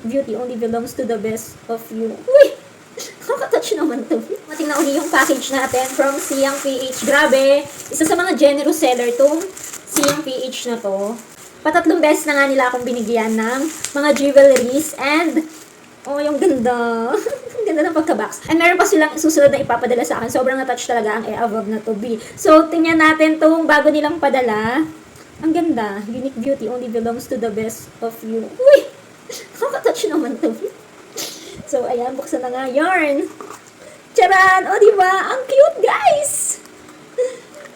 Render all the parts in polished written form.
unique beauty only belongs to the best of you. Uy! Nakaka-touch naman to. Mating na uli yung package natin from Siang PH. Grabe! Isa sa mga generous seller tong Siang PH na to. Patatlong beses na nga nila akong binigyan ng mga jewelries and oh, yung ganda. Ang ganda ng pagka-box. And meron pa silang susunod na ipapadala sa akin. Sobrang na-touch talaga ang above na to be. So, tingnan natin tong bago nilang padala. Ang ganda. Unique beauty only belongs to the best of you. Uy! Nakaka-touch naman to. So, ayan. Buksan na nga. Yarn. Charan! O, diba? Ang cute, guys!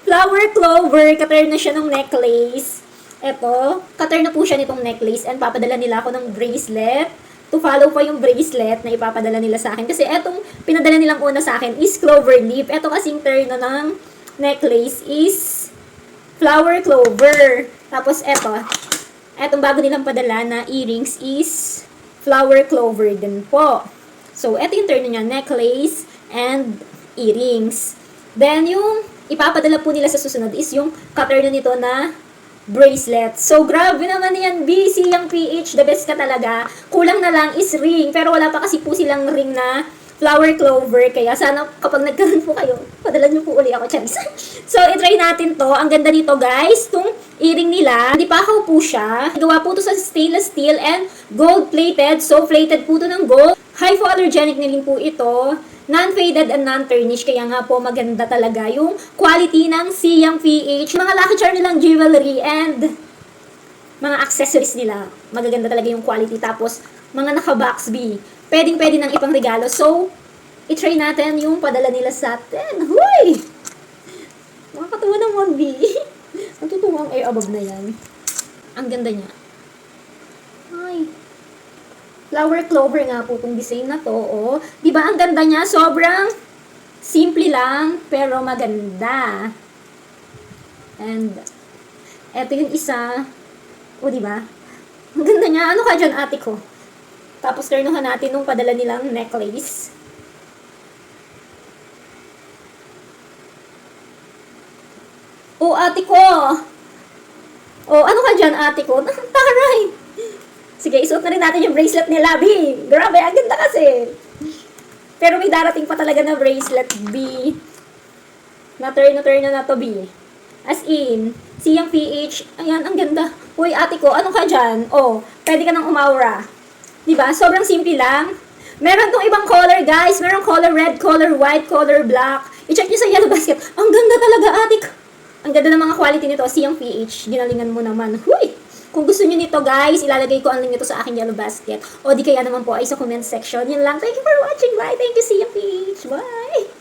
Flower clover. Katurn na siya ng necklace. Eto. Katurn na po siya nitong necklace. And papadala nila ako ng bracelet. To follow pa yung bracelet na ipapadala nila sa akin. Kasi etong pinadala nilang una sa akin is clover leaf. Eto kasing turn na ng necklace is flower clover. Tapos etong bago nilang padala na earrings is flower clover din po. So, eto yung turn niya, necklace and earrings. Then, yung ipapadala po nila sa susunod is yung cutter na nito na bracelet. So, grabe naman yan, busy yung PH. The best ka talaga. Kulang na lang is ring. Pero wala pa kasi po silang ring na flower clover. Kaya sana kapag nagkaroon po kayo, padala nyo po uli ako, Charis. So, itry natin to. Ang ganda nito, guys. Itong earring nila, hindi pa ako po siya. Gawa po to sa stainless steel and gold-plated. So, plated po to ng gold. Hypoallergenic na rin po ito. Non-faded and non-tarnished. Kaya nga po, maganda talaga yung quality ng Siang PH. Mga lucky charm nilang jewelry and mga accessories nila. Magaganda talaga yung quality. Tapos, mga naka-box B. Pwedeng-pwede ng ipang regalo. So, itry natin yung padala nila sa atin. Huy! Nakakatuwa naman, B. Natutuwa ang air above na yan. Ang ganda niya. Ay. Flower clover nga po itong design na to. Oh. Diba ang ganda niya? Sobrang simple lang, pero maganda. And, eto yung isa. O, diba? Ang ganda niya. Ano ka dyan, ate ko? Tapos, turnuhan natin nung padala nilang necklace. O, ate ko! O, ano ka dyan, ate ko? Taray! Sige, isuot na rin natin yung bracelet nila, B. Grabe, ang ganda kasi. Pero may darating pa talaga na bracelet, B. Na-turn na to, B. As in, Siang PH, ayan, ang ganda. Uy, ate ko, ano ka dyan? O, pwede ka nang umaura. Diba? Sobrang simple lang. Meron tong ibang color, guys. Meron color red, color white, color black. I-check nyo sa yellow basket. Ang ganda talaga, ate ko. Ang ganda ng mga quality nito. Siang PH. Ginalingan mo naman. Huy! Kung gusto nyo nito, guys, ilalagay ko ang link nito sa aking yellow basket. O di kaya naman po ay sa comment section. Yun lang. Thank you for watching. Bye. Thank you, Siang PH. Bye.